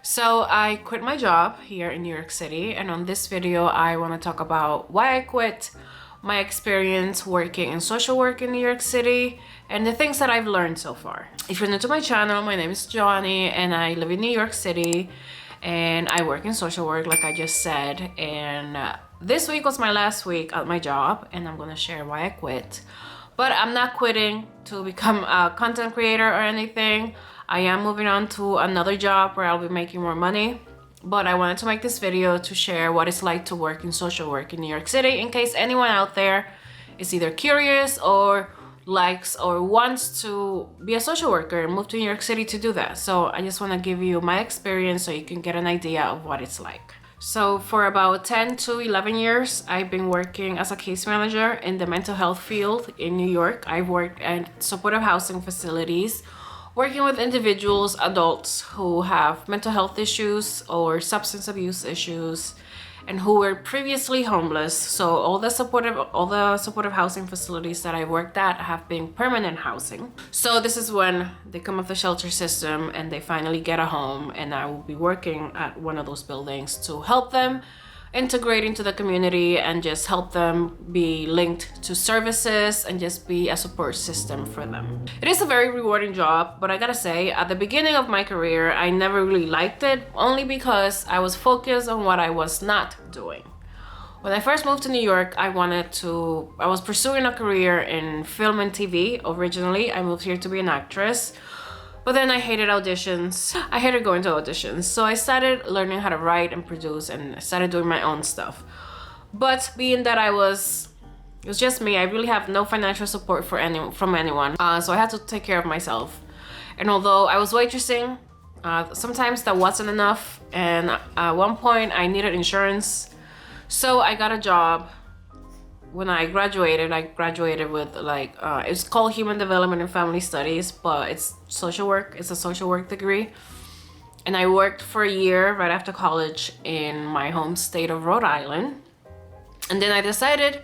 So I quit my job here in New York City, and on this video I want to talk about why I quit, my experience working in social work in New York City, and the things that I've learned so far. If you're new to my channel, my name is Johnny and I live in New York City and I work in social work like I just said, and this week was my last week at my job and I'm gonna share why I quit. But I'm not quitting to become a content creator or anything. I am moving on to another job where I'll be making more money. But I wanted to make this video to share what it's like to work in social work in New York City in case anyone out there is either curious or likes or wants to be a social worker and move to New York City to do that. So I just want to give you my experience so you can get an idea of what it's like. So for about 10 to 11 years, I've been working as a case manager in the mental health field in New York. I've worked at supportive housing facilities, working with individuals, adults who have mental health issues or substance abuse issues and who were previously homeless. So all the supportive housing facilities that I worked at have been permanent housing. So this is when they come off the shelter system and they finally get a home, and I will be working at one of those buildings to help them integrate into the community and just help them be linked to services and just be a support system for them. It is a very rewarding job, but I gotta say, at the beginning of my career, I never really liked it, only because I was focused on what I was not doing. When I first moved to New York, I was pursuing a career in film and TV. Originally, I moved here to be an actress. But then I hated auditions. I hated going to auditions. So I started learning how to write and produce and started doing my own stuff. But being that it was just me, I really have no financial support from anyone. So I had to take care of myself. And although I was waitressing, sometimes that wasn't enough. And at one point I needed insurance. So I got a job. When I graduated with it's called Human Development and Family Studies, but it's social work. It's a social work degree. And I worked for a year right after college in my home state of Rhode Island. And then I decided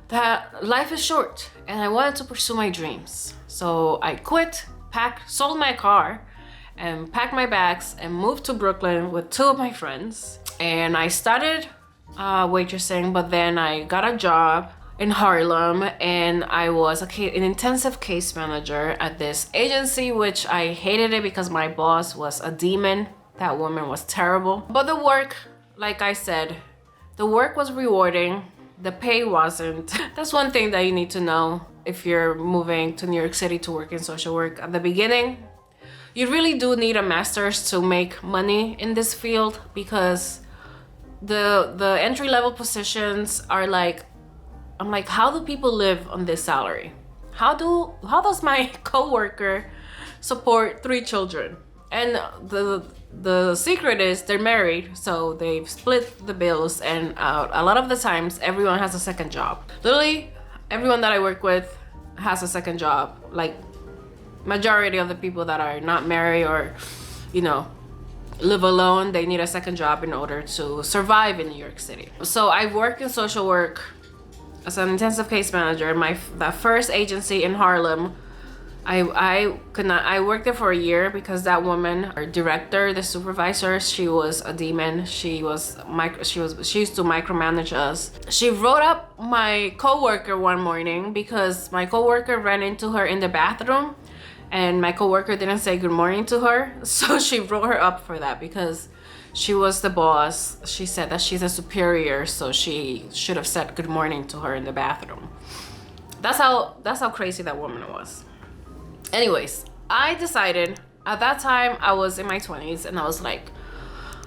that life is short and I wanted to pursue my dreams. So I quit, sold my car, and packed my bags and moved to Brooklyn with two of my friends. And I started waitressing, but then I got a job in Harlem and I was an intensive case manager at this agency, which I hated it because my boss was a demon. That woman was terrible. But the work, like I said, the work was rewarding. The pay wasn't. That's one thing that you need to know if you're moving to New York City to work in social work. At the beginning, you really do need a master's to make money in this field, because the entry-level positions are I'm like, how do people live on this salary? How does my coworker support 3 children? And the secret is they're married, so they've split the bills, and a lot of the times everyone has a second job. Literally everyone that I work with has a second job. Like, majority of the people that are not married or live alone, they need a second job in order to survive in New York City. So I work in social work as an intensive case manager. That first agency in Harlem, I worked there for a year because that woman, our director, the supervisor, she was a demon. She used to micromanage us. She wrote up my coworker one morning because my coworker ran into her in the bathroom. And my coworker didn't say good morning to her, so she wrote her up for that because she was the boss. She said that she's a superior, so she should have said good morning to her in the bathroom. That's how crazy that woman was. Anyways, I decided at that time, I was in my 20s, and I was like,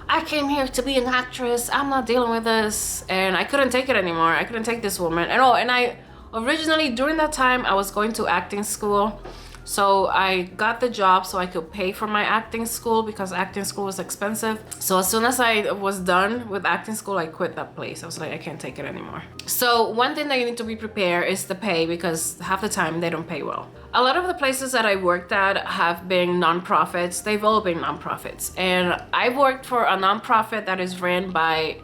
I came here to be an actress. I'm not dealing with this, and I couldn't take it anymore. I couldn't take this woman at all. And I originally, during that time, I was going to acting school. So I got the job so I could pay for my acting school because acting school was expensive. So as soon as I was done with acting school, I quit that place. I was like, I can't take it anymore. So one thing that you need to be prepared is the pay, because half the time they don't pay well. A lot of the places that I worked at have been nonprofits. They've all been nonprofits. And I worked for a nonprofit that is ran by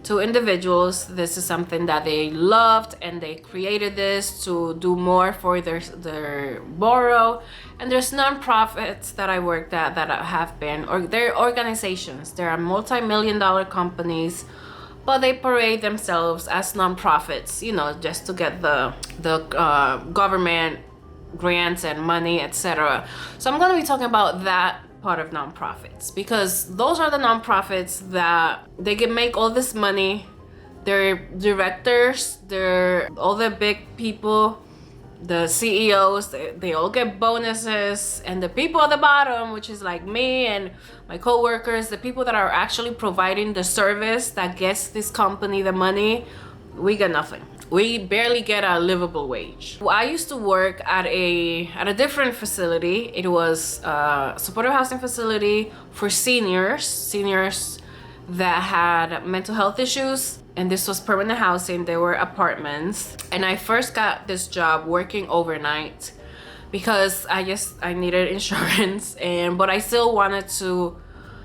to individuals. This is something that they loved, and they created this to do more for their borough. And there's nonprofits that I worked at that have been, or they're organizations. There are multi-million-dollar companies, but they parade themselves as nonprofits, you know, just to get the government grants and money, etc. So I'm going to be talking about that part of nonprofits, because those are the nonprofits that they can make all this money. Their directors, all the big people, the CEOs, they all get bonuses, and the people at the bottom, which is like me and my co-workers, the people that are actually providing the service that gets this company the money, we get nothing. We barely get a livable wage. I used to work at a different facility. It was a supportive housing facility for seniors that had mental health issues, and this was permanent housing. They were apartments, and I first got this job working overnight because I needed insurance, but I still wanted to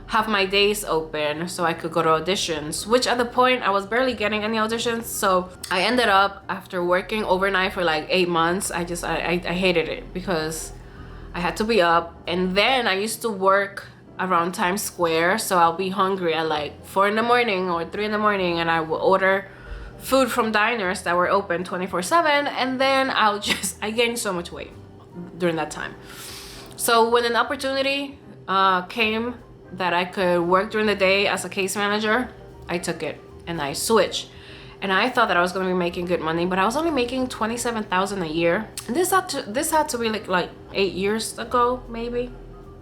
have my days open so I could go to auditions, which at the point I was barely getting any auditions. So I ended up, after working overnight for like 8 months, I hated it because I had to be up. And then I used to work around Times Square, so I'll be hungry at like 4 in the morning or 3 in the morning, and I will order food from diners that were open 24/7, and then I gained so much weight during that time. So when an opportunity came that I could work during the day as a case manager, I took it and I switched. And I thought that I was going to be making good money, but I was only making $27,000 a year. And this had to be like 8 years ago, maybe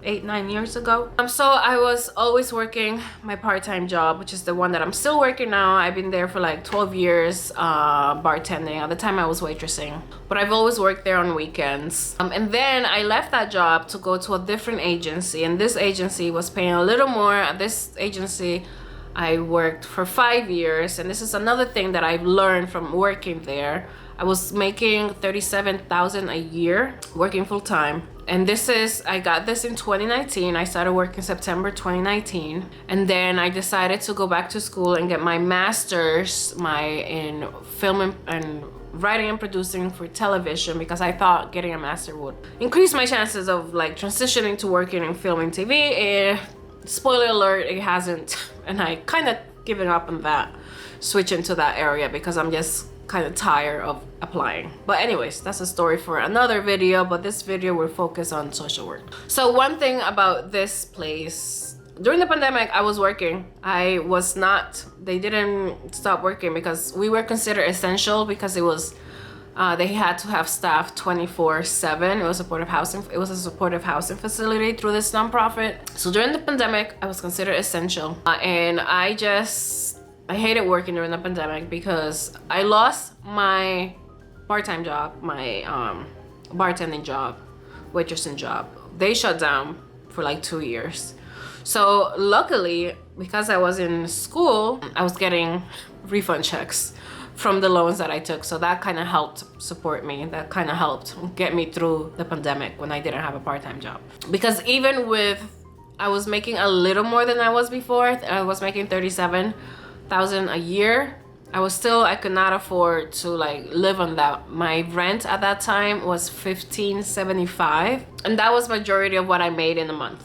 8-9 years ago. So I was always working my part-time job, which is the one that I'm still working now. I've been there for like 12 years, bartending. At the time I was waitressing, but I've always worked there on weekends. And then I left that job to go to a different agency, and this agency was paying a little more. At this agency I worked for 5 years, and this is another thing that I've learned from working there. I was making $37,000 a year working full-time. And I got this in 2019. I started working September 2019. And then I decided to go back to school and get my master's in film and writing and producing for television, because I thought getting a master would increase my chances of like transitioning to working in film and TV. Spoiler alert, it hasn't. And I kind of given up on that, switching to that area, because I'm just kind of tired of applying. But anyways, that's a story for another video, but this video will focus on social work. So one thing about this place, during the pandemic I was working. They didn't stop working because we were considered essential, because it was they had to have staff 24/7. It was a supportive housing facility through this nonprofit. So during the pandemic I was considered essential, and I hated working during the pandemic because I lost my part-time job, my bartending job, waitressing job. They shut down for like 2 years. So luckily, because I was in school, I was getting refund checks from the loans that I took. So that kind of helped support me. That kind of helped get me through the pandemic when I didn't have a part-time job. Because even with, I was making a little more than I was before. I was making $37,000 a year. I could not afford to like live on that. My rent at that time was $1,575, and that was majority of what I made in a month.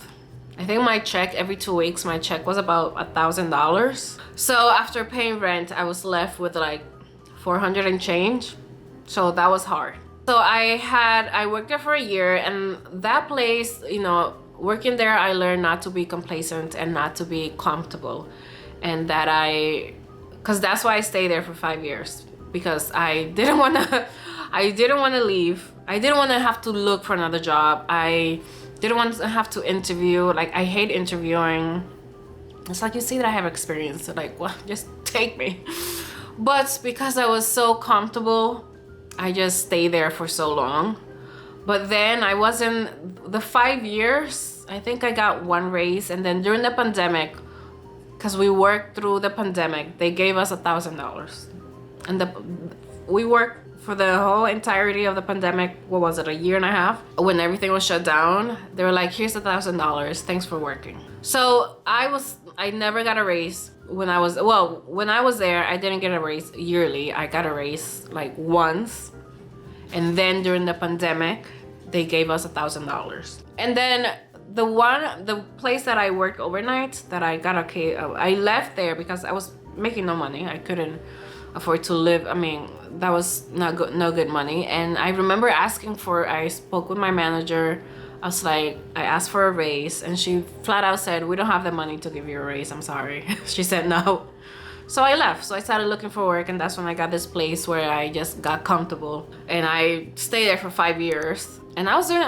I think my check every 2 weeks, my check was about $1,000. So after paying rent, I was left with like 400 and change. So that was hard. So I worked there for a year, and that place, you know, working there, I learned not to be complacent and not to be comfortable. And because that's why I stayed there for 5 years, because I didn't want to leave. I didn't want to have to look for another job. I didn't want to have to interview. Like, I hate interviewing. It's like, you see that I have experience, so like, well, just take me. But because I was so comfortable, I just stayed there for so long. But then I wasn't, the 5 years, I think I got one raise. And then during the pandemic, because we worked through the pandemic, they gave us $1,000. And we worked for the whole entirety of the pandemic. What was it, a year and a half? When everything was shut down, they were like, here's $1,000, thanks for working. So I never got a raise when I was, when I was there, I didn't get a raise yearly. I got a raise like once. And then during the pandemic, they gave us $1,000. And then the place that I worked overnight that I got I left there because I was making no money. I couldn't afford to live. I mean, that was no good money. And I remember I spoke with my manager. I was like, I asked for a raise, and she flat out said, we don't have the money to give you a raise, I'm sorry. She said no. So I left. So I started looking for work, and that's when I got this place where I just got comfortable. And I stayed there for 5 years. And I was doing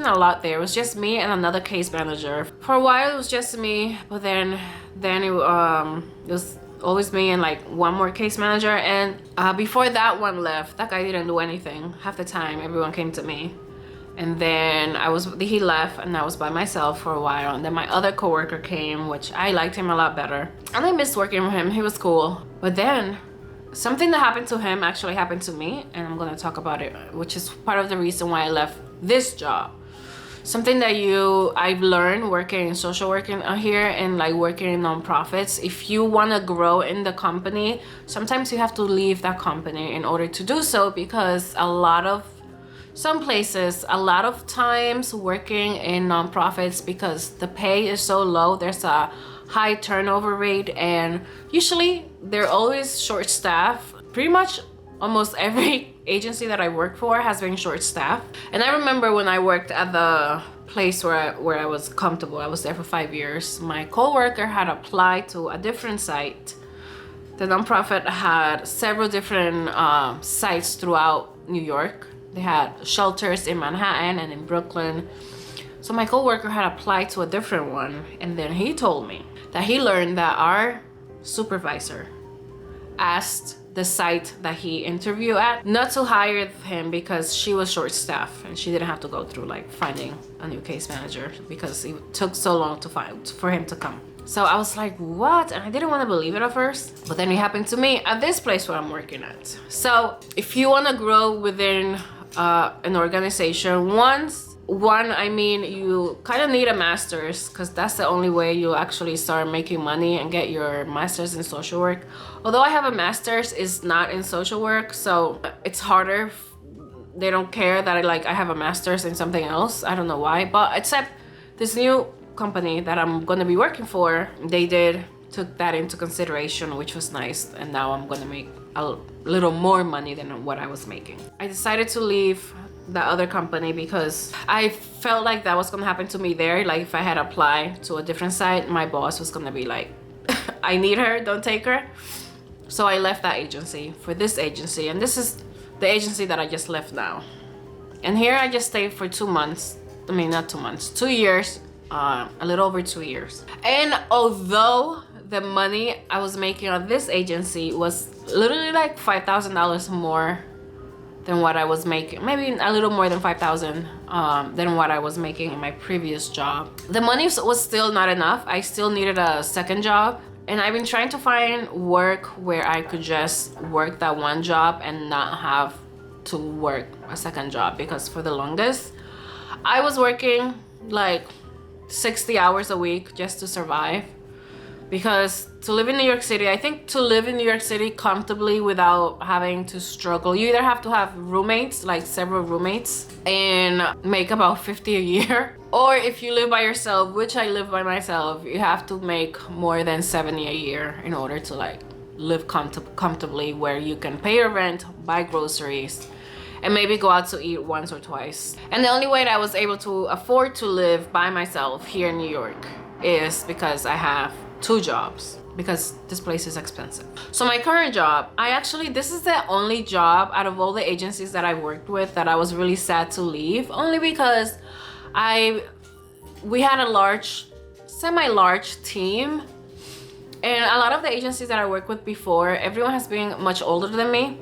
a lot there. It was just me and another case manager. For a while it was just me, but then it was always me and like one more case manager. And before that one left, that guy didn't do anything. Half the time everyone came to me. And then he left, and I was by myself for a while. And then my other coworker came, which I liked him a lot better. And I missed working with him. He was cool. But then something that happened to him actually happened to me, and I'm gonna talk about it, which is part of the reason why I left this job. Something that I've learned working in social working here and like working in nonprofits. If you want to grow in the company, sometimes you have to leave that company in order to do so, because some places, a lot of times working in nonprofits, because the pay is so low, there's a high turnover rate, and usually they're always short staffed. Pretty much almost every agency that I work for has been short staffed. And I remember when I worked at the place where I was comfortable, I was there for 5 years, my coworker had applied to a different site. The nonprofit had several different sites throughout New York. They had shelters in Manhattan and in Brooklyn. So my coworker had applied to a different one, and then he told me that he learned that our supervisor asked the site that he interviewed at not to hire him because she was short-staffed and she didn't have to go through like finding a new case manager because it took so long for him to come. So I was like, what? And I didn't want to believe it at first, but then it happened to me at this place where I'm working at. So if you want to grow within an organization, I mean, you kind of need a master's, because that's the only way you actually start making money and get your master's in social work. Although I have a master's, it's not in social work, so it's harder. They don't care that I have a master's in something else. I don't know why, but except this new company that I'm gonna be working for, they took that into consideration, which was nice, and now I'm gonna make a little more money than what I was making. I decided to leave the other company because I felt like that was gonna happen to me there. Like if I had applied to a different site, my boss was gonna be like, I need her, don't take her. So I left that agency for this agency, and this is the agency that I just left now. And here I just stayed for 2 months. I mean, not 2 months, 2 years, a little over 2 years. And although the money I was making on this agency was literally like $5,000 more than what I was making, maybe a little more than 5,000 than what I was making in my previous job, the money was still not enough. I still needed a second job, and I've been trying to find work where I could just work that one job and not have to work a second job, because for the longest I was working like 60 hours a week just to survive. Because to live in New York City, I think to live in New York City comfortably without having to struggle, you either have to have roommates, like several roommates, and make about 50 a year, or if you live by yourself, which I live by myself, you have to make more than 70 a year in order to like live comfortably, where you can pay your rent, buy groceries, and maybe go out to eat once or twice. And the only way that I was able to afford to live by myself here in New York is because I have 2 jobs, because this place is expensive. So my current job, this is the only job out of all the agencies that I worked with that I was really sad to leave, only because we had a semi-large team, and a lot of the agencies that I worked with before, everyone has been much older than me.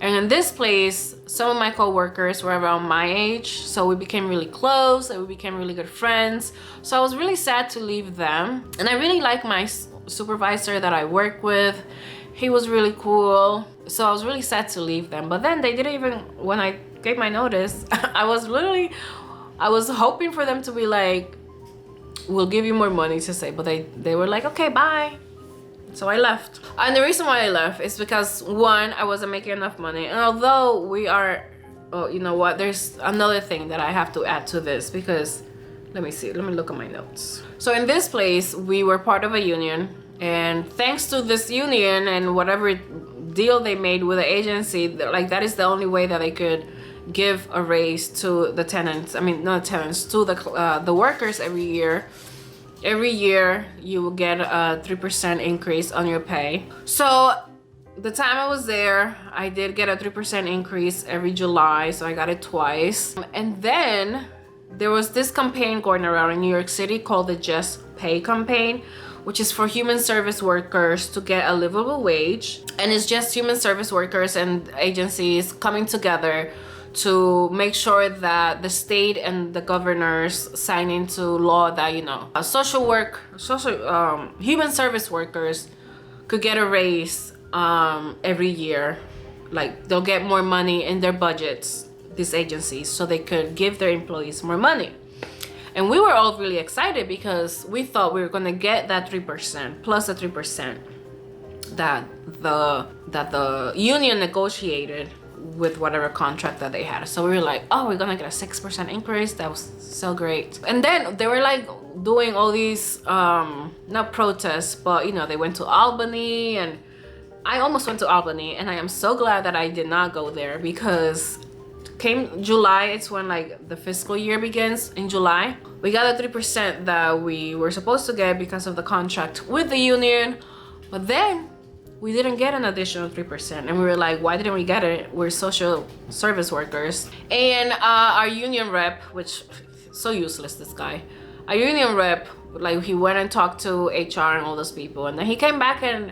And in this place, some of my co-workers were around my age, so we became really close and we became really good friends. So I was really sad to leave them. And I really like my supervisor that I work with. He was really cool. So I was really sad to leave them. But then they didn't even, when I gave my notice, I was hoping for them to be like, we'll give you more money to stay. But they were like, okay, bye. So I left. And the reason why I left is because, one, I wasn't making enough money. And although we are, oh, you know what, there's another thing that I have to add to this, because let me see, let me look at my notes. So in this place, we were part of a union, and thanks to this union and whatever deal they made with the agency, like that is the only way that they could give a raise to the tenants. I mean, not tenants, to the workers every year. Every year you will get a 3% increase on your pay. So the time I was there, I did get a 3% increase every July, so I got it twice. And then there was this campaign going around in New York City called the Just Pay campaign, which is for human service workers to get a livable wage. And it's just human service workers and agencies coming together to make sure that the state and the governors sign into law that, you know, human service workers could get a raise every year. Like, they'll get more money in their budgets, these agencies, so they could give their employees more money. And we were all really excited because we thought we were gonna get that 3% plus the 3% that the union negotiated with whatever contract that they had. So we were like, oh, we're gonna get a 6% increase. That was so great. And then they were like doing all these not protests, but you know, they went to Albany, and I almost went to Albany, and I am so glad that I did not go there, because came July, it's when like the fiscal year begins in July. We got the 3% that we were supposed to get because of the contract with the union, but then we didn't get an additional 3%. And we were like, why didn't we get it? We're social service workers. And our union rep, which so useless, this guy, our union rep, like, he went and talked to HR and all those people, and then he came back, and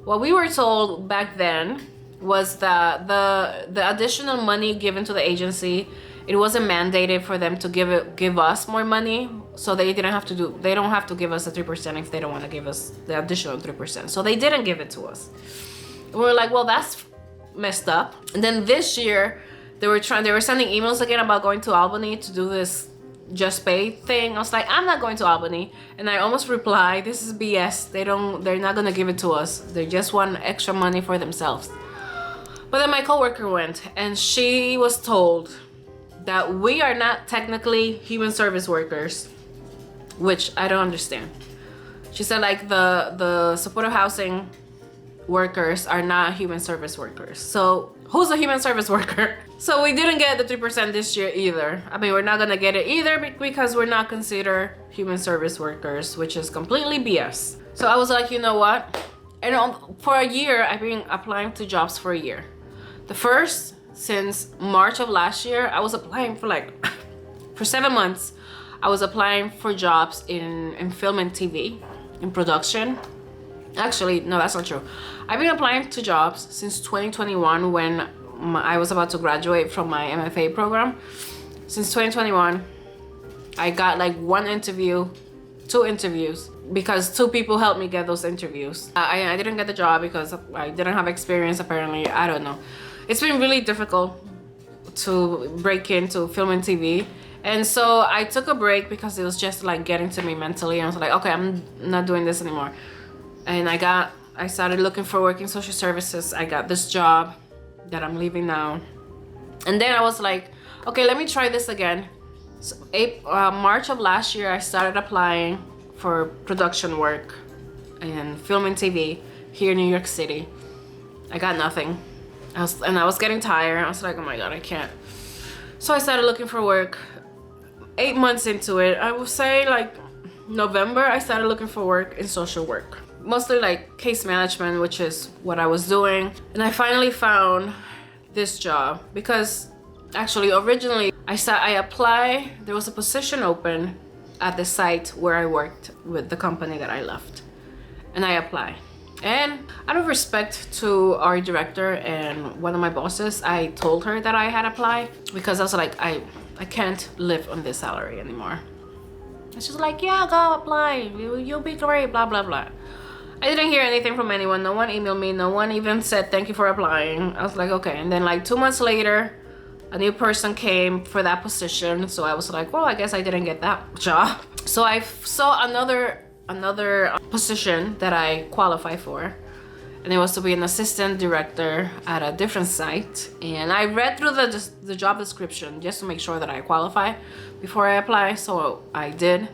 what we were told back then was that the additional money given to the agency, it wasn't mandated for them to give us more money, so they don't have to give us the 3% if they don't want to give us the additional 3%. So they didn't give it to us. And we were like, well, that's messed up. And then this year they were sending emails again about going to Albany to do this Just Pay thing. I was like, I'm not going to Albany. And I almost replied, this is BS. They're not gonna give it to us. They just want extra money for themselves. But then my coworker went, and she was told that we are not technically human service workers, which I don't understand. She said, like, the supportive housing workers are not human service workers. So who's a human service worker? So we didn't get the 3% this year either. I mean, we're not gonna get it either because we're not considered human service workers, which is completely BS. So I was like, you know what? And for a year, I've been applying to jobs for a year. The first, since March of last year, I was applying for for 7 months. I was applying for jobs in film and TV, in production. Actually, no, that's not true. I've been applying to jobs since 2021, when I was about to graduate from my MFA program. Since 2021, I got like 1 interview, 2 interviews, because 2 people helped me get those interviews. I didn't get the job because I didn't have experience, apparently. I don't know. It's been really difficult to break into film and TV. And so I took a break because it was just like getting to me mentally. I was like, okay, I'm not doing this anymore. And I started looking for work in social services. I got this job that I'm leaving now. And then I was like, okay, let me try this again. So March of last year, I started applying for production work in film and TV here in New York City. I got nothing. I was getting tired. I was like, oh my God, I can't. So I started looking for work. 8 months into it, I would say like November, I started looking for work in social work. Mostly like case management, which is what I was doing. And I finally found this job because actually originally I applied, there was a position open at the site where I worked with the company that I left. And I applied. And out of respect to our director and one of my bosses, I told her that I had applied because I was like, I can't live on this salary anymore. And she's like, yeah, go apply. You'll be great, blah, blah, blah. I didn't hear anything from anyone. No one emailed me. No one even said thank you for applying. I was like, okay. And then like 2 months later, a new person came for that position. So I was like, well, I guess I didn't get that job. So I saw another position that I qualify for, and it was to be an assistant director at a different site. And I read through the job description just to make sure that I qualify before I apply. So I did.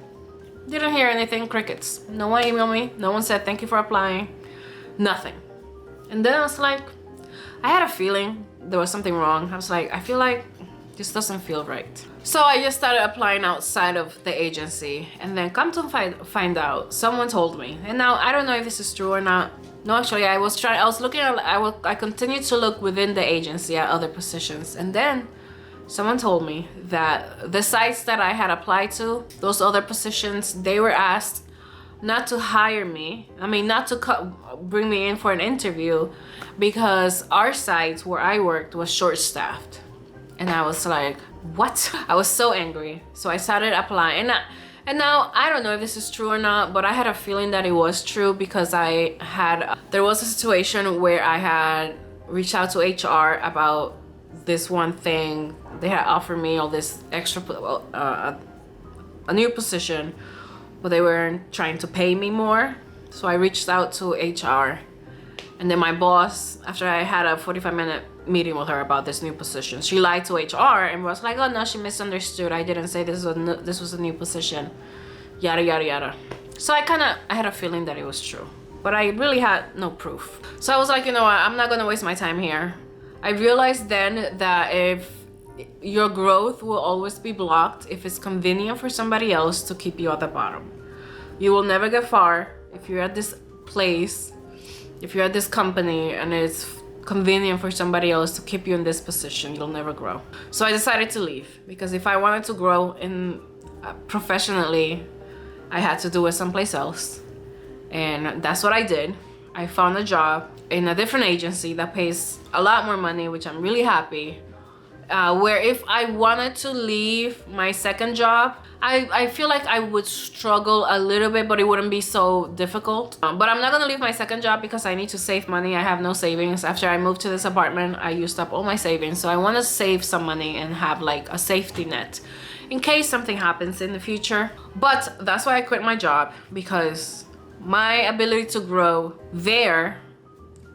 Didn't hear anything, crickets. No one emailed me, no one said thank you for applying, nothing. And then I was like, I had a feeling there was something wrong. I was like, I feel like this doesn't feel right. So I just started applying outside of the agency, and then come to find out, someone told me, and now I don't know if this is true or not. No, actually, I was looking at, I continued to look within the agency at other positions, and then someone told me that the sites that I had applied to, those other positions, they were asked not to hire me. I mean, not to bring me in for an interview, because our site where I worked was short-staffed. And I was like, what? I was so angry. So I started applying. And now, I don't know if this is true or not, but I had a feeling that it was true, because there was a situation where I had reached out to HR about this one thing. They had offered me all this extra, a new position, but they weren't trying to pay me more. So I reached out to HR, and then my boss, after I had a 45-minute meeting with her about this new position, she lied to HR and was like, oh no, she misunderstood. I didn't say this was a new position, yada yada yada. So I had a feeling that it was true, but I really had no proof. So I was like, you know what, I'm not gonna waste my time here. I realized then that if your growth will always be blocked if it's convenient for somebody else to keep you at the bottom. You will never get far if you're at this place, if you're at this company, and it's convenient for somebody else to keep you in this position. You'll never grow. So I decided to leave, because if I wanted to grow in professionally, I had to do it someplace else. And that's what I did. I found a job in a different agency that pays a lot more money, which I'm really happy. Where if I wanted to leave my second job, I feel like I would struggle a little bit, but it wouldn't be so difficult. But I'm not gonna leave my second job because I need to save money. I have no savings. After I moved to this apartment, I used up all my savings. So I wanna save some money and have like a safety net in case something happens in the future. But that's why I quit my job, because my ability to grow there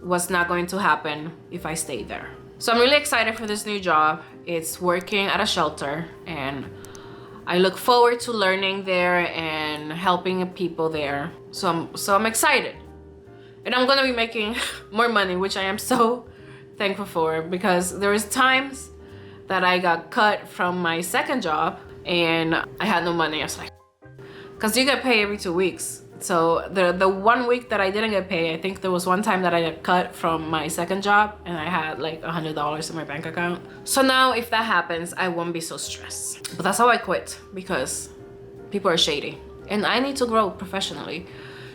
was not going to happen if I stayed there. So I'm really excited for this new job. It's working at a shelter, and I look forward to learning there and helping people there. So I'm excited. And I'm gonna be making more money, which I am so thankful for, because there was times that I got cut from my second job and I had no money. I was like, because you get paid every 2 weeks. So the 1 week that I didn't get paid, I think there was one time that I got cut from my second job and I had like $100 in my bank account. So now if that happens, I won't be so stressed. But that's how I quit, because people are shady and I need to grow professionally.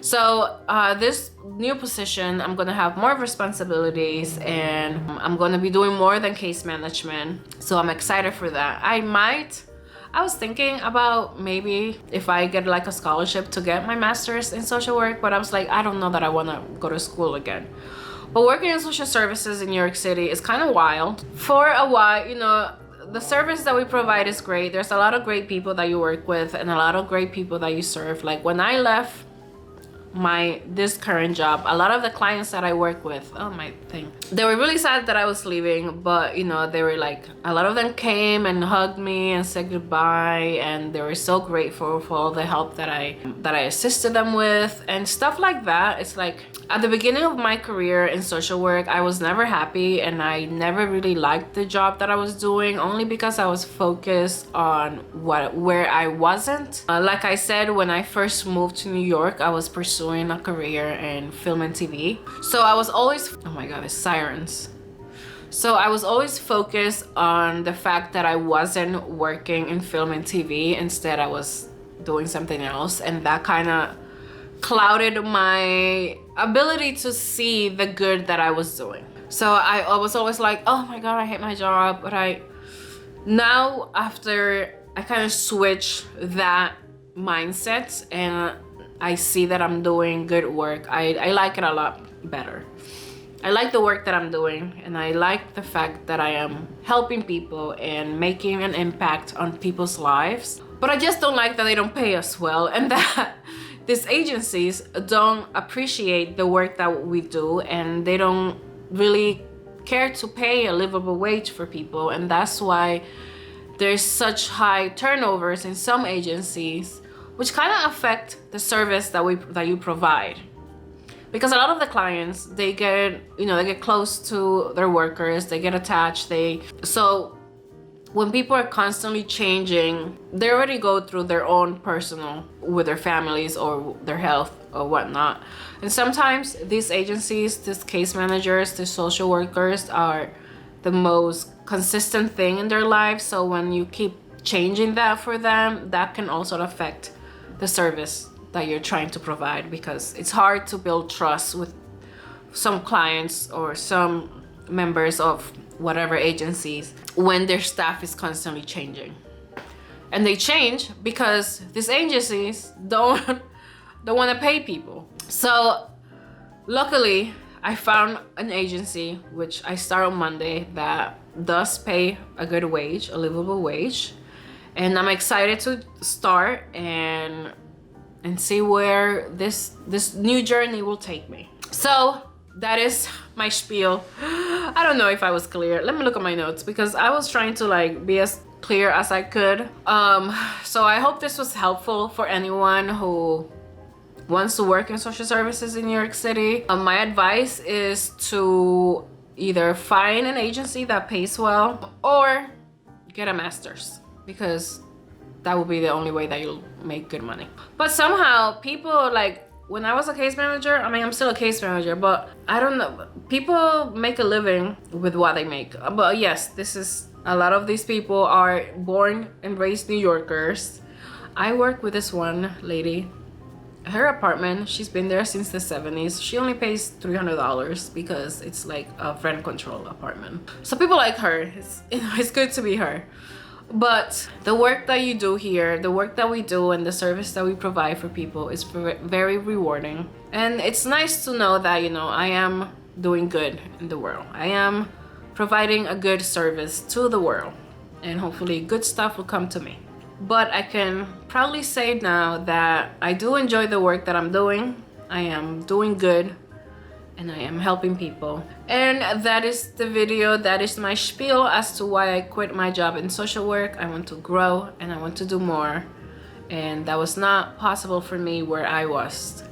So this new position, I'm gonna have more responsibilities and I'm gonna be doing more than case management. So I'm excited for that. I was thinking about maybe if I get like a scholarship to get my master's in social work, but I was like, I don't know that I want to go to school again. But working in social services in New York City is kind of wild. For a while, you know, the service that we provide is great. There's a lot of great people that you work with and a lot of great people that you serve. Like when I left this current job, a lot of the clients that I work with, they were really sad that I was leaving, but you know, they were like, a lot of them came and hugged me and said goodbye, and they were so grateful for all the help that I assisted them with and stuff like that. It's like, at the beginning of my career in social work, I was never happy and I never really liked the job that I was doing, only because I was focused on where I wasn't. Like I said, when I first moved to New York, I was pursuing a career in film and TV. So I was always, oh my God, it's sirens. So I was always focused on the fact that I wasn't working in film and TV. Instead, I was doing something else, and that kind of clouded my ability to see the good that I was doing. So I was always like, oh my God, I hate my job. But now after I kind of switch that mindset and I see that I'm doing good work, I like it a lot better. I like the work that I'm doing, and I like the fact that I am helping people and making an impact on people's lives. But I just don't like that they don't pay us well, and that these agencies don't appreciate the work that we do, and they don't really care to pay a livable wage for people. And that's why there's such high turnovers in some agencies, which kind of affect the service that you provide. Because a lot of the clients, they get close to their workers, they get attached. So when people are constantly changing, they already go through their own personal with their families or their health or whatnot. And sometimes these agencies, these case managers, these social workers are the most consistent thing in their lives. So when you keep changing that for them, that can also affect the service that you're trying to provide, because it's hard to build trust with some clients or some members of whatever agencies when their staff is constantly changing. And they change because these agencies don't want to pay people. So luckily I found an agency, which I start on Monday, that does pay a good wage, a livable wage. And I'm excited to start and see where this new journey will take me. So that is my spiel. I don't know if I was clear. Let me look at my notes, because I was trying to like be as clear as I could. So I hope this was helpful for anyone who wants to work in social services in New York City. My advice is to either find an agency that pays well or get a master's, because that will be the only way that you'll make good money. But somehow people, like when I was a case manager, I mean, I'm still a case manager, but I don't know, people make a living with what they make. But yes, a lot of these people are born and raised New Yorkers. I work with this one lady. Her apartment, she's been there since the 70s. She only pays $300 because it's like a rent control apartment. So people like her, it's good to be her. But the work that you do here, the work that we do, and the service that we provide for people is very rewarding. And it's nice to know that, I am doing good in the world. I am providing a good service to the world, and hopefully good stuff will come to me. But I can proudly say now that I do enjoy the work that I'm doing. I am doing good, and I am helping people. And that is the video. That is my spiel as to why I quit my job in social work. I want to grow and I want to do more, and that was not possible for me where I was.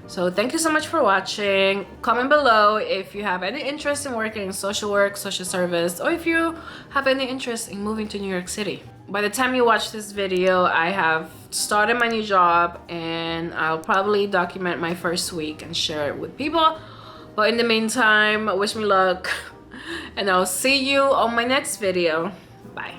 So thank you so much for watching. Comment below if you have any interest in working in social work, social service, or if you have any interest in moving to New York City. By the time you watch this video, I have started my new job, and I'll probably document my first week and share it with people. But in the meantime, wish me luck, and I'll see you on my next video. Bye.